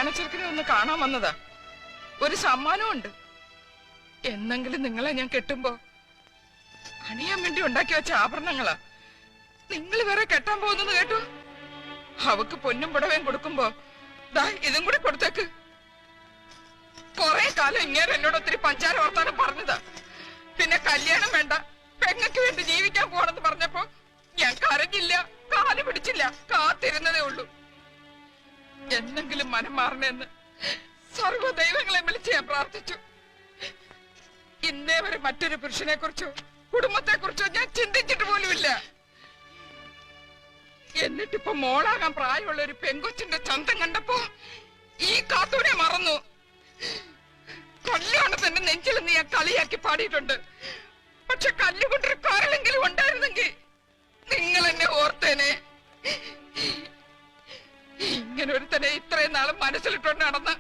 കല്യാണ ചെറുക്കിനെ ഒന്ന് കാണാൻ വന്നതാ. ഒരു സമ്മാനവും ഉണ്ട്. എന്നെങ്കിലും നിങ്ങളെ ഞാൻ കെട്ടുമ്പോ അണിയാൻ വേണ്ടി ഉണ്ടാക്കി വെച്ച ആഭരണങ്ങളാ. നിങ്ങൾ വേറെ കെട്ടാൻ പോകുന്നത് കേട്ടു. അവക്ക് പൊന്നും പുടവയും കൊടുക്കുമ്പോ ദാ ഇതും കൂടി കൊടുത്തേക്ക്. കൊറേ കാലം ഇങ്ങനെ എന്നോട് ഒത്തിരി പഞ്ചാര വർത്താനം പറഞ്ഞതാ. പിന്നെ കല്യാണം വേണ്ട, പെങ്ങക്ക് വേണ്ടി ജീവിക്കാൻ പോണെന്ന് പറഞ്ഞപ്പോ ഞാൻ കരഞ്ഞില്ല, കാല് പിടിച്ചില്ല, കാത്തിരുന്നതേ ഉള്ളൂ. എന്നെങ്കിലും മനം മാറണേന്ന് സർവ്വ ദൈവങ്ങളെ വിളിച്ച് ഞാൻ പ്രാർത്ഥിച്ചു. ഇന്നേ വരെ മറ്റൊരു പുരുഷനെ കുറിച്ചോ കുടുംബത്തെ കുറിച്ചോ ഞാൻ ചിന്തിച്ചിട്ട് പോലുമില്ല. എന്നിട്ടിപ്പോ മോളാകാൻ പ്രായമുള്ള ഒരു പെങ്കൊച്ചിന്റെ ചന്തം കണ്ടപ്പോ ഈ കാത്തൂനെ മറന്നു. കല്യാണത്തിന്റെ നെഞ്ചിൽ നീ ഞാൻ കളിയാക്കി പാടിയിട്ടുണ്ട്. പക്ഷെ കല്ലുകൊണ്ടൊരു കാരണെങ്കിലും ഉണ്ടായിരുന്നെങ്കിൽ നിങ്ങൾ എന്നെ ഓർത്തേനെ. ഇങ്ങനെ ഒരുത്തനെ ഇത്രയും നാളും മനസ്സിലിട്ടുണ്ട് നടന്ന്